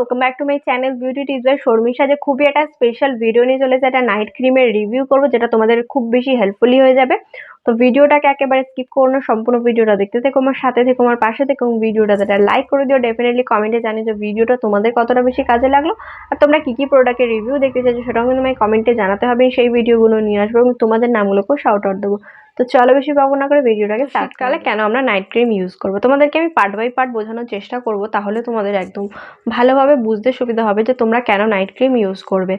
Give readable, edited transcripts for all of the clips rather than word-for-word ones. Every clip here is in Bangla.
Welcome back to my channel beauty tips by Sharmistha. যে খুবই একটা স্পেশাল ভিডিও নিয়ে চলেছে, একটা নাইট ক্রিমের রিভিউ করবো যেটা তোমাদের খুব বেশি হেল্পফুলি হয়ে যাবে। তো ভিডিওটাকে একেবারে স্কিপ করো না, সম্পূর্ণ ভিডিওটা দেখতে থেকো, আমার সাথে থেকো, আমার পাশে থেকো, এবং ভিডিওটা লাইক করে দিও। ডেফিনেটলি কমেন্টে জানিয়ে যে ভিডিওটা তোমাদের কতটা বেশি কাজে লাগলো, আর তোমরা কি কি প্রোডাক্টের রিভিউ দেখতে চাইছো সেটাও কিন্তু আমায় কমেন্টে জানাতে হবে। সেই ভিডিওগুলো নিয়ে আসবো এবং তোমাদের নামগুলোকেও শাউট আউট দেবো। তো চলো বেশি পাবো না করে ভিডিওটাকে স্টার্ট। শীতকালে কেন আমরা নাইট ক্রিম ইউজ করবো তোমাদেরকে আমি পার্ট বাই পার্ট বোঝানোর চেষ্টা করব, তাহলে তোমাদের একদম ভালোভাবে বুঝতে সুবিধা হবে যে তোমরা কেন নাইট ক্রিম ইউজ করবে।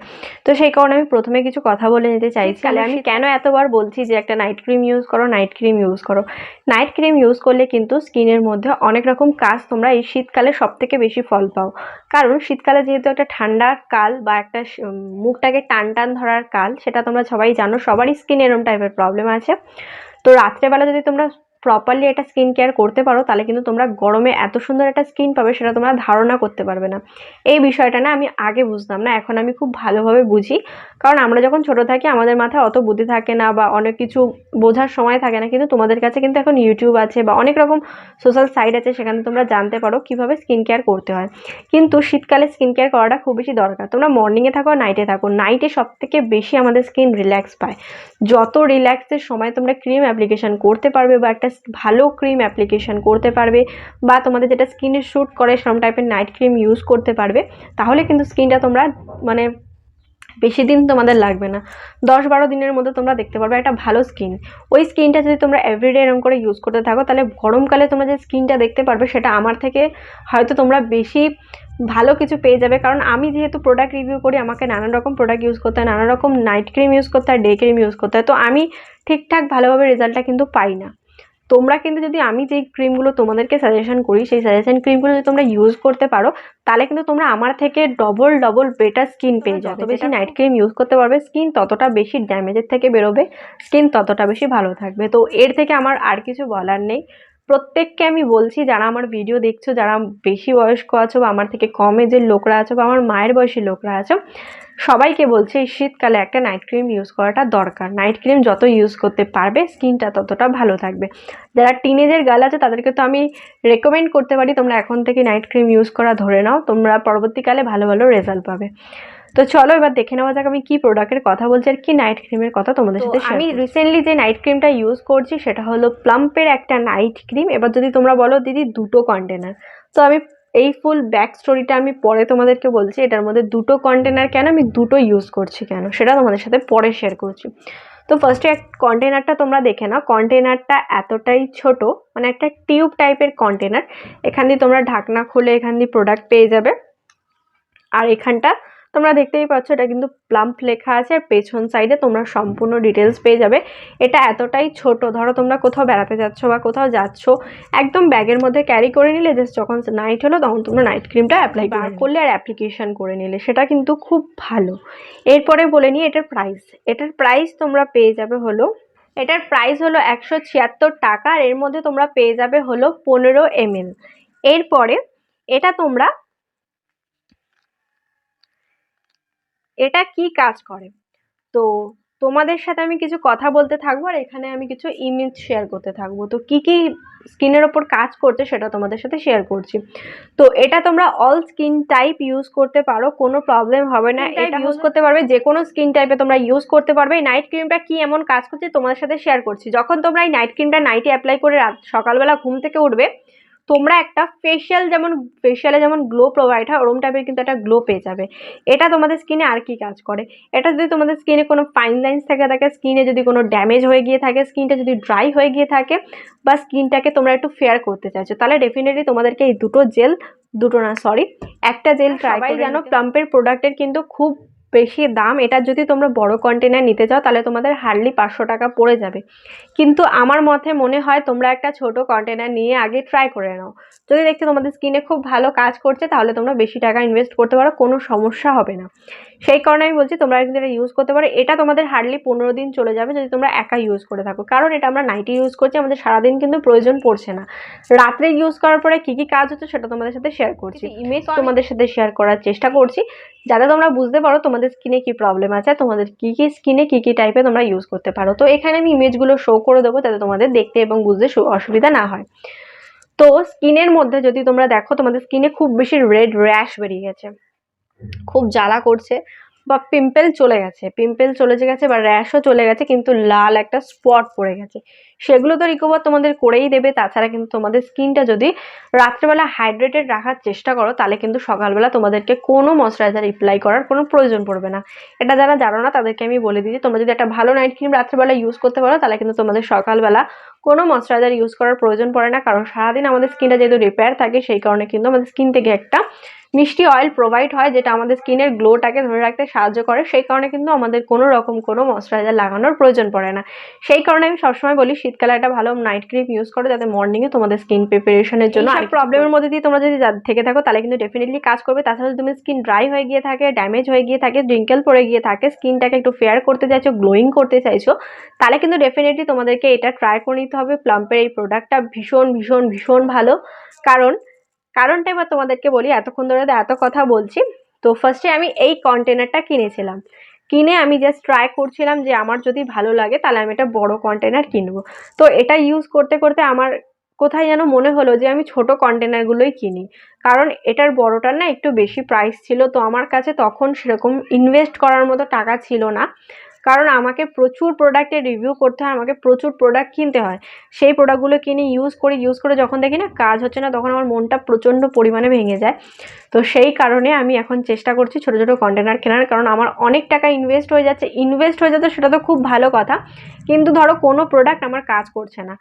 তো সেই কারণে আমি প্রথমে কিছু কথা বলে নিতে চাইছি। আমি কেন এতবার বলছি যে একটা নাইট ক্রিম ইউজ করো, নাইট ক্রিম ইউজ করো। নাইট ক্রিম ইউজ করলে কিন্তু স্কিনের মধ্যে অনেক রকম কাজ তোমরা এই শীতকালে সব থেকে বেশি ফল পাও। কারণ শীতকালে যেহেতু একটা ঠান্ডার কাল বা একটা মুখটাকে টান টান ধরার কাল, সেটা তোমরা সবাই জানো, সবারই স্কিন এরকম টাইপের প্রবলেম আছে। তো রাত্রেবেলা যদি তোমরা প্রপারলি একটা স্কিন কেয়ার করতে পারো, তাহলে কিন্তু তোমরা গরমে এত সুন্দর একটা স্কিন পাবে সেটা তোমরা ধারণা করতে পারবে না। এই বিষয়টা না আমি আগে বুঝতাম না, এখন আমি খুব ভালোভাবে বুঝি। কারণ আমরা যখন ছোট থাকি আমাদের মাথায় অত বুদ্ধি থাকে না বা অনেক কিছু বোঝার সময় থাকে না, কিন্তু তোমাদের কাছে কিন্তু এখন ইউটিউব আছে বা অনেক রকম সোশ্যাল সাইট আছে, সেখানে তোমরা জানতে পারো কিভাবে স্কিন কেয়ার করতে হয়। কিন্তু শীতকালে স্কিন কেয়ার করাটা খুব বেশি দরকার। তোমরা মর্নিংয়ে থাকো নাইটে থাকো, নাইটে সব থেকে বেশি আমাদের স্কিন রিল্যাক্স পায়। যত রিল্যাক্সের সময় তোমরা ক্রিম অ্যাপ্লিকেশন করতে পারবে বা একটা ভালো ক্রিম অ্যাপ্লিকেশন করতে পারবে, বা তোমাদের যেটা স্কিনে শ্যুট করে সেরকম টাইপের নাইট ক্রিম ইউজ করতে পারবে, তাহলে কিন্তু স্কিনটা তোমরা মানে বেশি দিন তোমাদের লাগবে না, 10-12 দিনের মধ্যে তোমরা দেখতে পারবে একটা ভালো স্কিন। ওই স্কিনটা যদি তোমরা এভরিডে এরকম করে ইউজ করতে থাকো, তাহলে গরমকালে তোমরা যে স্কিনটা দেখতে পারবে সেটা আমার থেকে হয়তো তোমরা বেশি ভালো কিছু পেয়ে যাবে। কারণ আমি যেহেতু প্রোডাক্ট রিভিউ করি, আমাকে নানান রকম প্রোডাক্ট ইউজ করতে হয়, নানা রকম নাইট ক্রিম ইউজ করতে হয়, ডে ক্রিম ইউজ করতে হয়। তো আমি ঠিকঠাক ভালোভাবে রেজাল্টটা কিন্তু পাই না। তোমরা কিন্তু যদি আমি যেই ক্রিমগুলো তোমাদেরকে সাজেশন করি, সেই সাজেশন ক্রিমগুলো যদি তোমরা ইউজ করতে পারো, তাহলে কিন্তু তোমরা আমার থেকে ডবল ডবল বেটার স্কিন পেয়ে যাবে। যত বেশি নাইট ক্রিম ইউজ করতে পারবে, স্কিন ততটা বেশি ড্যামেজের থেকে বেরোবে, স্কিন ততটা বেশি ভালো থাকবে। তো এর থেকে আমার আর কিছু বলার নেই। প্রত্যেককে আমি বলছি, যারা আমার ভিডিও দেখছো, যারা বেশি বয়স্ক আছো বা আমার থেকে কম এজের লোকরা আছো বা আমার মায়ের বয়সী লোকরা আছো, সবাইকে বলছি এই শীতকালে একটা নাইট ক্রিম ইউজ করাটা দরকার। নাইট ক্রিম যত ইউজ করতে পারবে স্কিনটা ততটা ভালো থাকবে। যারা টিনেজের গার্ল আছে তাদেরকে তো আমি রেকমেন্ড করতে পারি তোমরা এখন থেকে নাইট ক্রিম ইউজ করা ধরে নাও, তোমরা পরবর্তীকালে ভালো ভালো রেজাল্ট পাবে। তো চলো এবার দেখে নেওয়া যাক আমি কি প্রোডাক্টের কথা বলছি আর কি নাইট ক্রিমের কথা তোমাদের সাথে। আমি রিসেন্টলি যে নাইট ক্রিমটা ইউজ করছি সেটা হলো প্লাম্পের একটা নাইট ক্রিম। এবার যদি তোমরা বলো দিদি দুটো কন্টেনার, তো আমি এই ফুল ব্যাক স্টোরিটা আমি পরে তোমাদেরকে বলছি। এটার মধ্যে দুটো কন্টেনার কেন, আমি দুটো ইউজ করছি কেন, সেটা তোমাদের সাথে পরে শেয়ার করছি। তো ফার্স্টে কন্টেনারটা তোমরা দেখে নাও। কন্টেনারটা এতটাই ছোট, মানে একটা টিউব টাইপের কন্টেনার। এখান দিয়ে তোমরা ঢাকনা খুলে এখান দিয়ে প্রোডাক্ট পেয়ে যাবে। আর এখানটা তোমরা দেখতেই পাচ্ছ, এটা কিন্তু প্লাম্প লেখা আছে, আর পেছন সাইডে তোমরা সম্পূর্ণ ডিটেলস পেয়ে যাবে। এটা এতটাই ছোট, ধরো তোমরা কোথাও বেড়াতে যাচ্ছ বা কোথাও যাচ্ছ, একদম ব্যাগের মধ্যে ক্যারি করে নিলে, জাস্ট যখন নাইট হলো তখন তোমরা নাইট ক্রিমটা অ্যাপ্লাই করলে আর অ্যাপ্লিকেশন করে নিলে, সেটা কিন্তু খুব ভালো। এরপরে বলে নিই এটার প্রাইস। এটার প্রাইস তোমরা পেয়ে যাবে হলো, এটার প্রাইস হলো 176 টাকা, আর এর মধ্যে তোমরা পেয়ে যাবে হলো 15 ml। এরপরে এটা তোমরা, এটা কি কাজ করে, তো তোমাদের সাথে আমি কিছু কথা বলতে থাকবো আর এখানে আমি কিছু ইমেজ শেয়ার করতে থাকবো। তো কি কি স্কিনের ওপর কাজ করছে সেটা তোমাদের সাথে শেয়ার করছি। তো এটা তোমরা অল স্কিন টাইপ ইউজ করতে পারো, কোনো প্রবলেম হবে না। এটা ইউজ করতে পারবে যে কোনো স্কিন টাইপে তোমরা ইউজ করতে পারবে। এই নাইট ক্রিমটা কি এমন কাজ করছে তোমাদের সাথে শেয়ার করছি। যখন তোমরা এই নাইট ক্রিমটা নাইটে অ্যাপ্লাই করে সকালবেলা ঘুম থেকে উঠবে, তোমরা একটা ফেশিয়ালে যেমন গ্লো প্রোভাইড হয়, ওরম টাইপের কিন্তু একটা গ্লো পেয়ে যাবে। এটা তোমাদের স্কিনে আর কি কাজ করে, এটা যদি তোমাদের স্কিনে কোনো ফাইন লাইন্স থাকে, স্কিনে যদি কোনো ড্যামেজ হয়ে গিয়ে থাকে, স্কিনটা যদি ড্রাই হয়ে গিয়ে থাকে, বা স্কিনটাকে তোমরা একটু ফেয়ার করতে চাইছো, তাহলে ডেফিনেটলি তোমাদেরকে এই একটা জেল ট্রাই করে। জানো প্লাম্পের প্রোডাক্টের কিন্তু খুব বেশি দাম। এটা যদি তোমরা বড় কন্টেনার নিতে চাও তাহলে তোমাদের হার্ডলি 500 টাকা পড়ে যাবে। কিন্তু আমার মতে মনে হয় তোমরা একটা ছোট কন্টেনার নিয়ে আগে ট্রাই করে নাও। যদি দেখতে তোমাদের স্কিনে খুব ভালো কাজ করছে, তাহলে তোমরা বেশি টাকা ইনভেস্ট করতে পারো, কোনো সমস্যা হবে না। সেই কারণে আমি বলছি তোমরা কিন্তু এটা ইউজ করতে পারো। এটা তোমাদের হার্ডলি 15 দিন চলে যাবে যদি তোমরা একা ইউজ করে থাকো। কারণ এটা আমরা নাইটে ইউজ করছি, আমাদের সারাদিন কিন্তু প্রয়োজন পড়ছে না। রাত্রে ইউজ করার পরে কি কি কাজ হচ্ছে সেটা তোমাদের সাথে শেয়ার করছি, ইমেজ তোমাদের সাথে শেয়ার করার চেষ্টা করছি, যাতে তোমরা বুঝতে পারো তোমাদের স্কিনে কি প্রবলেম আছে, তোমাদের কি কি স্কিনে কি কি টাইপে তোমরা ইউজ করতে পারো। তো এখানে আমি ইমেজগুলো শো করে দেবো যাতে তোমাদের দেখতে এবং বুঝতে অসুবিধা না হয়। তো তো স্কিনের মধ্যে যদি তোমরা দেখো তোমাদের স্কিনে খুব বেশি রেড র্যাশ বেরিয়ে গেছে, খুব জ্বালা করছে, বা পিম্পল চলে গেছে বা র্যাশও চলে গেছে, কিন্তু লাল একটা স্পট পড়ে গেছে, সেগুলো তো রিকভার তোমাদের করেই দেবে। তাছাড়া কিন্তু তোমাদের স্কিনটা যদি রাত্রেবেলা হাইড্রেটেড রাখার চেষ্টা করো, তাহলে কিন্তু সকালবেলা তোমাদেরকে কোনো ময়শ্চারাইজার অ্যাপ্লাই করার কোনো প্রয়োজন পড়বে না। এটা যারা জানো না তাদেরকে আমি বলে দিচ্ছি, তোমরা যদি একটা ভালো নাইট ক্রিম রাত্রেবেলা ইউজ করতে পারো, তাহলে কিন্তু তোমাদের সকালবেলা কোনো ময়শ্চারাইজার ইউজ করার প্রয়োজন পড়ে না। কারণ সারাদিন আমাদের স্কিনটা যেহেতু রিপেয়ার থাকে, সেই কারণে কিন্তু আমাদের স্কিন থেকে একটা মিষ্টি অয়েল প্রোভাইড হয়, যেটা আমাদের স্কিনের গ্লোটাকে ধরে রাখতে সাহায্য করে। সেই কারণে কিন্তু আমাদের কোনো রকম কোনো ময়শ্চারাইজার লাগানোর প্রয়োজন পড়ে না। সেই কারণে আমি সবসময় বলি শীতকালে একটা ভালো নাইট ক্রিম ইউজ করো, যাতে মর্নিংয়ে তোমাদের স্কিন প্রিপারেশনের জন্য আর প্রবলেমের মধ্যে দিয়ে তোমরা যদি থেকে থাকো, তাহলে কিন্তু ডেফিনেটলি কাজ করবে। তাছাড়া যদি তুমি স্কিন ড্রাই হয়ে গিয়ে থাকে, ড্যামেজ হয়ে গিয়ে থাকে, রিঙ্কেল পড়ে গিয়ে থাকে, স্কিনটাকে একটু ফেয়ার করতে চাইছো, গ্লোয়িং করতে চাইছো, তাহলে কিন্তু ডেফিনেটলি তোমাদেরকে এটা ট্রাই করে নিতে হবে। প্লাম্পের এই প্রোডাক্টটা ভীষণ ভীষণ ভীষণ ভালো। কারণটা এবার তোমাদেরকে বলি, এতক্ষণ ধরে এত কথা বলছি। তো ফার্স্টে আমি এই কন্টেনারটা কিনেছিলাম, কিনে আমি জাস্ট ট্রাই করছিলাম যে আমার যদি ভালো লাগে তাহলে আমি একটা বড় কন্টেনার কিনবো। তো এটা ইউজ করতে করতে আমার কোথায় যেন মনে হলো যে আমি ছোট কন্টেনারগুলোই কিনি, কারণ এটার বড়টার না একটু বেশি প্রাইস ছিল। তো আমার কাছে তখন সেরকম ইনভেস্ট করার মতো টাকা ছিল না, কারণ আমাকে প্রচুর প্রোডাক্টের রিভিউ করতে হয়, আমাকে প্রচুর প্রোডাক্ট কিনতে হয়। সেই প্রোডাক্টগুলো কিনে ইউজ করে যখন দেখি না কাজ হচ্ছে না, তখন আমার মনটা প্রচণ্ড পরিমাণে ভেঙে যায়। তো সেই কারণে আমি এখন চেষ্টা করছি ছোটো ছোটো কন্টেনার কেনার, কারণ আমার অনেক টাকা ইনভেস্ট হয়ে যাচ্ছে। সেটা তো খুব ভালো কথা, কিন্তু ধরো কোনো প্রোডাক্ট আমার কাজ করছে না,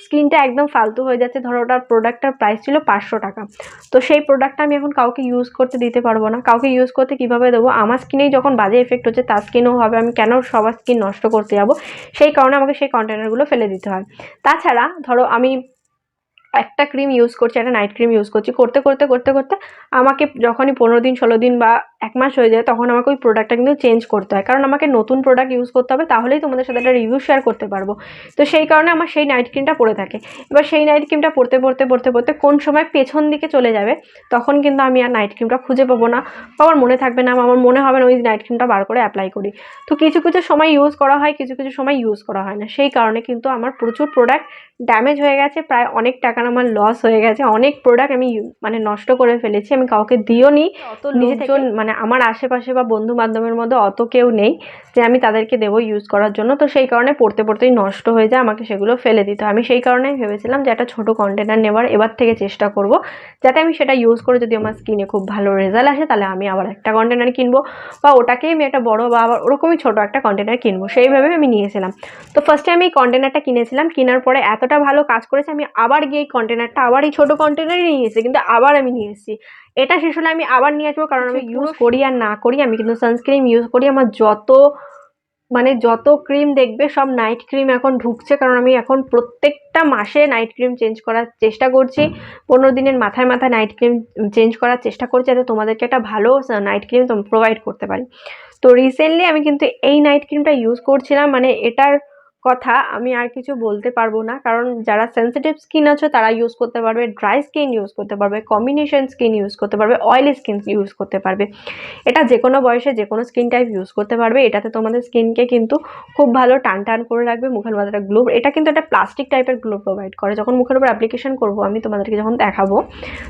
স্কিনটা একদম ফালতু হয়ে যাচ্ছে। ধরো ওটার প্রোডাক্টটার প্রাইস ছিল 500 টাকা, তো সেই প্রোডাক্টটা আমি এখন কাউকে ইউজ করতে দিতে পারবো না। কাউকে ইউজ করতে কিভাবে দেবো? আমার স্কিনেই যখন বাজে এফেক্ট হচ্ছে, তার স্কিনও হবে, আমি কেন সবার স্কিন নষ্ট করতে যাবো? সেই কারণে আমাকে সেই কন্টেনারগুলো ফেলে দিতে হয়। তাছাড়া ধরো আমি একটা ক্রিম ইউজ করছি, একটা নাইট ক্রিম ইউজ করছি, করতে করতে করতে করতে আমাকে যখনই 15 দিন 16 দিন বা 1 মাস হয়ে যায়, তখন আমাকে ওই প্রোডাক্টটা কিন্তু চেঞ্জ করতে হয়, কারণ আমাকে নতুন প্রোডাক্ট ইউজ করতে হবে, তাহলেই তোমাদের সাথে একটা রিভিউ শেয়ার করতে পারবো। তো সেই কারণে আমার সেই নাইট ক্রিমটা পড়ে থাকে। এবার সেই নাইট ক্রিমটা পড়তে পড়তে পড়তে পড়তে কোন সময় পেছন দিকে চলে যাবে, তখন কিন্তু আমি আর নাইট ক্রিমটা খুঁজে পাবো না, বা আমার মনে থাকবে না, আমার মনে হবে না ওই নাইট ক্রিমটা বার করে অ্যাপ্লাই করি। তো কিছু কিছু সময় ইউজ করা হয়, কিছু কিছু সময় ইউজ করা হয় না। সেই কারণে কিন্তু আমার প্রচুর প্রোডাক্ট ড্যামেজ হয়ে গেছে, প্রায় অনেক টাকার আমার লস হয়ে গেছে, অনেক প্রোডাক্ট আমি মানে নষ্ট করে ফেলেছি। আমি কাউকে দিও নি, অত লোকজন মানে আমার আশেপাশে বা বন্ধু বান্ধবের মধ্যে অত কেউ নেই যে আমি তাদেরকে দেবো ইউজ করার জন্য। তো সেই কারণে পড়তে পড়তেই নষ্ট হয়ে যায়, আমাকে সেগুলো ফেলে দিতে হয়। আমি সেই কারণেই ভেবেছিলাম যে একটা ছোটো কন্টেনার নেওয়ার এবার থেকে চেষ্টা করব, যাতে আমি সেটা ইউজ করে যদি আমার স্কিনে খুব ভালো রেজাল্ট আসে, তাহলে আমি আবার একটা কন্টেনার কিনবো, বা ওটাকেই আমি একটা বড় বা আবার ওরকমই ছোটো একটা কন্টেনার কিনবো, সেইভাবে আমি নিয়েছিলাম। তো ফার্স্টে আমি এই কন্টেনারটা কিনেছিলাম, কেনার পরে এতটা ভালো কাজ করেছে, আমি আবার গিয়ে এই কন্টেনারটা আবার এই ছোটো কন্টেনারই নিয়ে এসেছি, কিন্তু আবার আমি নিয়ে এসেছি। এটা শেষ হলে আমি আবার নিয়ে আসবো, কারণ আমি ইউজ করি আর না করি, আমি কিন্তু সানস্ক্রিন ইউজ করি। আমার যত ক্রিম দেখবে সব নাইট ক্রিম এখন ঢুকছে, কারণ আমি এখন প্রত্যেকটা মাসে নাইট ক্রিম চেঞ্জ করার চেষ্টা করছি। 15 দিনের মাথায় মাথায় নাইট ক্রিম চেঞ্জ করার চেষ্টা করছি, যাতে তোমাদেরকে একটা ভালো নাইট ক্রিম প্রোভাইড করতে পারি। তো রিসেন্টলি আমি কিন্তু এই নাইট ক্রিমটা ইউজ করছিলাম, মানে এটার কথা আমি আর কিছু বলতে পারবো না, কারণ যারা সেন্সিটিভ স্কিন আছে তারা ইউজ করতে পারবে, ড্রাই স্কিন ইউজ করতে পারবে, কম্বিনেশন স্কিন ইউজ করতে পারবে, অয়েলি স্কিন ইউজ করতে পারবে। এটা যে কোনো বয়সে যে কোনো স্কিন টাইপ ইউজ করতে পারবে। এটাতে তোমাদের স্কিনকে কিন্তু খুব ভালো টান টান করে রাখবে, মুখের মধ্যে একটা গ্লো, এটা কিন্তু একটা প্লাস্টিক টাইপের গ্লো প্রোভাইড করে। যখন মুখের উপর অ্যাপ্লিকেশন করবো আমি তোমাদেরকে যখন দেখাবো,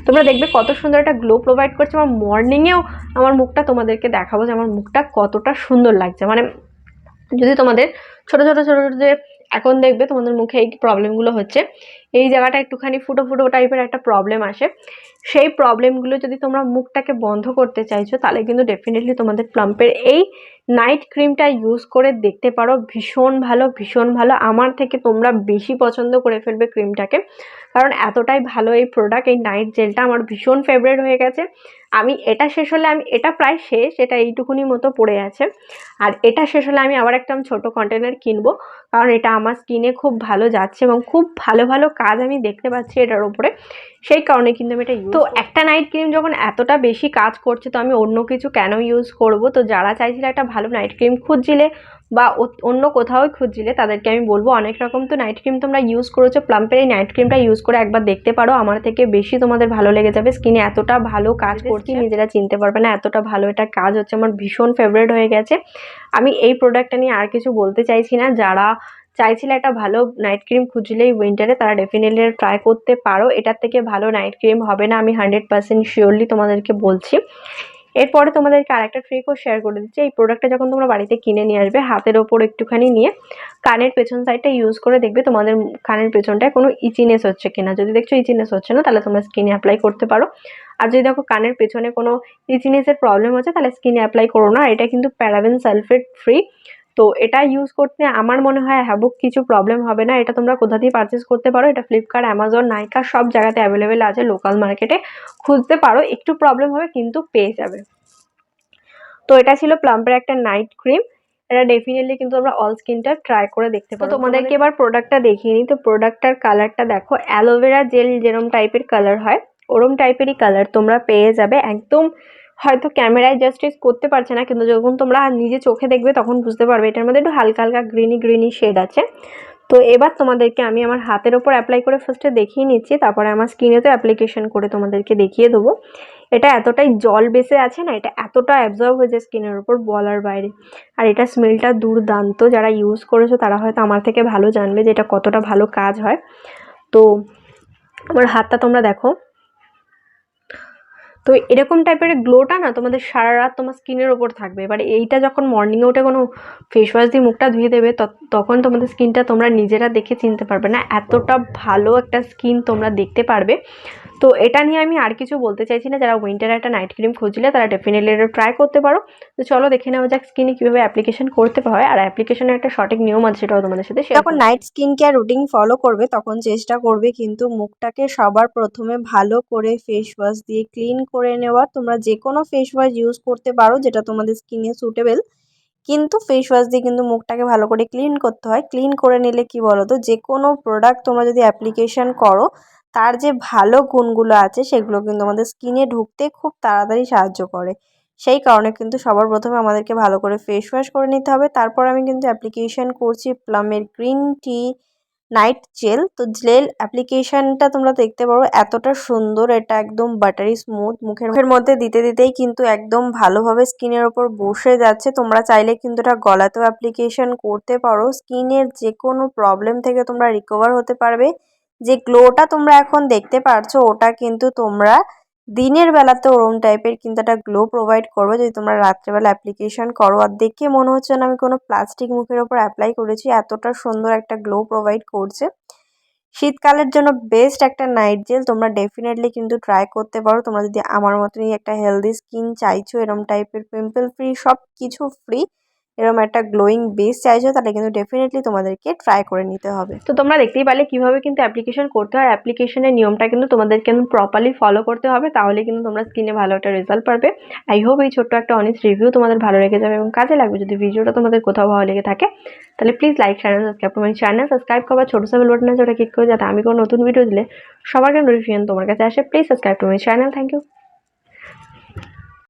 তোমরা দেখবে কত সুন্দর একটা গ্লো প্রোভাইড করছে। আমার মর্নিংয়েও আমার মুখটা তোমাদেরকে দেখাবো যে আমার মুখটা কতটা সুন্দর লাগছে। মানে যদি তোমাদের ছোট ছোট ছোট ছোট যে এখন দেখবে তোমাদের মুখে এই প্রবলেমগুলো হচ্ছে, এই জায়গাটা একটুখানি ফুটো ফুটো টাইপের একটা প্রবলেম আসে, সেই প্রবলেমগুলো যদি তোমরা মুখটাকে বন্ধ করতে চাইছো, তাহলে কিন্তু ডেফিনেটলি তোমাদের প্লাম্পের এই নাইট ক্রিমটা ইউজ করে দেখতে পারো। ভীষণ ভালো, ভীষণ ভালো। আমার থেকে তোমরা বেশি পছন্দ করে ফেলবে ক্রিমটাকে, কারণ এতটাই ভালো এই প্রোডাক্ট। এই নাইট জেলটা আমার ভীষণ ফেভারিট হয়ে গেছে। আমি এটা শেষ হলে, আমি এটা প্রায় শেষ, এটা এইটুকুনি মতো পড়ে আছে, আর এটা শেষ হলে আমি আবার একটা ছোটো কন্টেনার কিনবো, কারণ এটা আমার স্কিনে খুব ভালো যাচ্ছে এবং খুব ভালো ভালো কাজ আমি দেখতে পাচ্ছি এটার উপরে। সেই কারণে কিন্তু আমি এটা তো একটা নাইট ক্রিম যখন এতটা বেশি কাজ করছে, তো আমি অন্য কিছু কেন ইউজ করব? তো যারা চাইছিলে একটা ভালো নাইট ক্রিম খুঁজছিলে বা অন্য কোথাও খুঁজছিলে, তাদেরকে আমি বলবো অনেক রকম তো নাইট ক্রিম তোমরা ইউজ করেছো, প্লাম্পের এই নাইট ক্রিমটা ইউজ করে একবার দেখতে পারো, আমার থেকে বেশি তোমাদের ভালো লেগে যাবে। স্কিনে এতটা ভালো কাজ করছে নিজেরা চিনতে পারবে না, এতটা ভালো এটা কাজ হচ্ছে, আমার ভীষণ ফেভারিট হয়ে গেছে। আমি এই প্রোডাক্টটা নিয়ে আর কিছু বলতে চাইছি না। যারা চাইছিলে একটা ভালো নাইট ক্রিম খুঁজলেই উইন্টারে তারা ডেফিনেটলি ট্রাই করতে পারো। এটার থেকে ভালো নাইট ক্রিম হবে না, আমি 100% শিওরলি তোমাদেরকে বলছি। এরপরে তোমাদেরকে আরেকটা ট্রিকও শেয়ার করে দিচ্ছি। এই প্রোডাক্টটা যখন তোমরা বাড়িতে কিনে নিয়ে আসবে, হাতের ওপর একটুখানি নিয়ে কানের পেছন সাইডটা ইউজ করে দেখবে তোমাদের কানের পেছনটায় কোনো ইচিনেস হচ্ছে কিনা। যদি দেখছো ইচিনেস হচ্ছে না, তাহলে তোমরা স্কিনে অ্যাপ্লাই করতে পারো। আর যদি দেখো কানের পেছনে কোনো ইচিনেসের প্রবলেম হচ্ছে, তাহলে স্কিনে অ্যাপ্লাই করো না। এটা কিন্তু প্যারাবেন সালফেট ফ্রি। তো এটা ইউজ করতে আমার মনে হয় হ্যাবুক কিছু প্রবলেম হবে না। এটা তোমরা কোথা দিয়ে পারচেস করতে পারো, এটা ফ্লিপকার্ট, অ্যামাজন, নাইকা সব জায়গাতে অ্যাভেলেবেল আছে। লোকাল মার্কেটে খুঁজতে পারো, একটু প্রবলেম হবে কিন্তু পেয়ে যাবে। তো এটা ছিল প্লাম্পের একটা নাইট ক্রিম। এটা ডেফিনেটলি কিন্তু তোমরা অল স্কিনটা ট্রাই করে দেখতে পারো। তোমাদেরকে এবার প্রোডাক্টটা দেখিয়ে নিই। তো প্রোডাক্টটার কালারটা দেখো, অ্যালোভেরা জেল যেরকম টাইপের কালার হয় ওরম টাইপেরই কালার তোমরা পেয়ে যাবে। একদম হয়তো ক্যামেরায় জাস্টিস করতে পারছে না, কিন্তু যখন তোমরা নিজে চোখে দেখবে তখন বুঝতে পারবে এটার মধ্যে একটু হালকা হালকা গ্রিনি শেড আছে। তো এবার তোমাদেরকে আমি আমার হাতের ওপর অ্যাপ্লাই করে ফার্স্টে দেখিয়ে নিচ্ছি, তারপরে আমার স্কিনেতে অ্যাপ্লিকেশন করে তোমাদেরকে দেখিয়ে দেবো। এটা এতটাই জল বেসে আছে না, এটা এতটা অ্যাবজর্ব হয়ে যায় স্কিনের উপর বলার বাইরে। আর এটা স্মেলটা দুর্দান্ত। যারা ইউজ করেছো তারা হয়তো আমার থেকে ভালো জানবে যে এটা কতটা ভালো কাজ হয়। তো আমার হাতটা তোমরা দেখো, তো এরকম টাইপের গ্লোটা না তোমাদের সারা রাত তোমার স্কিনের ওপর থাকবে। এবার এইটা যখন মর্নিংয়ে উঠে কোনো ফেস ওয়াশ দিয়ে মুখটা ধুয়ে দেবে, তখন তোমাদের স্কিনটা তোমরা নিজেরা দেখে চিনতে পারবে না, এতটা ভালো একটা স্কিন তোমরা দেখতে পারবে। তো এটা নিয়ে আমি আর কিছু বলতে চাইছি না। যারা উইন্টারে একটা নাইট ক্রিম খুঁজলে তারা ডেফিনেটলি এটা ট্রাই করতে পারো। তো চলো দেখে নেওয়া যাক স্কিনে কীভাবে অ্যাপ্লিকেশন করতে হয়, আর অ্যাপ্লিকেশনের একটা সঠিক নিয়ম আছে সেটাও তোমাদের সাথে শেয়ার যখন night skin care routine follow করবে তখন চেষ্টা করবে কিন্তু মুখটাকে সবার প্রথমে ভালো করে ফেস ওয়াশ দিয়ে ক্লিন করে নেওয়ার। তোমরা যে কোনো ফেস ওয়াশ ইউজ করতে পারো যেটা তোমাদের স্কিনে সুটেবল, কিন্তু ফেস ওয়াশ দিয়ে কিন্তু মুখটাকে ভালো করে ক্লিন করতে হয়। ক্লিন করে নিলে কি বলো তো, যে কোনো প্রোডাক্ট তোমরা যদি অ্যাপ্লিকেশন করো তার যে ভালো গুণগুলো আছে সেগুলো কিন্তু আমাদের স্কিনে ঢুকতে খুব তাড়াতাড়ি সাহায্য করে। সেই কারণে কিন্তু সবার প্রথমে আমাদেরকে ভালো করে ফেস ওয়াশ করে নিতে হবে। তারপর আমি কিন্তু অ্যাপ্লিকেশন করছি প্লামের গ্রিন টি নাইট জেল। তো জেল অ্যাপ্লিকেশনটা তোমরা দেখতে পারো এতটা সুন্দর, এটা একদম বাটারি স্মুথ, মুখের মধ্যে দিতে দিতেই কিন্তু একদম ভালোভাবে স্কিনের ওপর বসে যাচ্ছে। তোমরা চাইলে কিন্তু এটা গলাতেও অ্যাপ্লিকেশন করতে পারো। স্কিনের যে কোনো প্রবলেম থেকে তোমরা রিকভার হতে পারবে। যে গ্লোটা তোমরা এখন দেখতে পারছো ওটা কিন্তু তোমরা দিনের বেলাতে ওরম টাইপের কিন্তু একটা গ্লো প্রোভাইড করবে যদি তোমরা রাত্রেবেলা অ্যাপ্লিকেশন করো। আর দেখে মনে হচ্ছে না আমি কোনো প্লাস্টিক মুখের ওপর অ্যাপ্লাই করেছি, এতটা সুন্দর একটা গ্লো প্রোভাইড করছে। শীতকালের জন্য বেস্ট একটা নাইট জেল, তোমরা ডেফিনেটলি কিন্তু ট্রাই করতে পারো। তোমরা যদি আমার মতনই একটা হেলদি স্কিন চাইছো, এরম টাইপের পিম্পল ফ্রি, সব কিছু ফ্রি, এরকম একটা গ্লোয়িং বেস চাইছো, তাহলে কিন্তু ডেফিনেটলি তোমাদেরকে ট্রাই করে নিতে হবে। তো তোমরা দেখতেই পারলে কিভাবে কিন্তু অ্যাপ্লিকেশন করতে হয়। অ্যাপ্লিকেশনের নিয়মটা কিন্তু তোমাদেরকে প্রপারলি ফলো করতে হবে, তাহলে কিন্তু তোমরা স্কিনে ভালো একটা রেজাল্ট পাবে। আই হোপ এই ছোট্ট একটা অনেস্ট রিভিউ তোমাদের ভালো লেগে যাবে এবং কাজে লাগবে। যদি ভিডিওটা তোমাদের কোথাও ভালো লেগে থাকে তাহলে please like, share and subscribe. তোমার চ্যানেল সাবস্ক্রাইব করবা, ছোট সা বেল বাটন আছে ওটা ক্লিক করে, যাতে আমি কোনো নতুন ভিডিও দিলে সবার আগে নোটিফিকেশন তোমার কাছে আসে। Please subscribe to my channel. Thank you.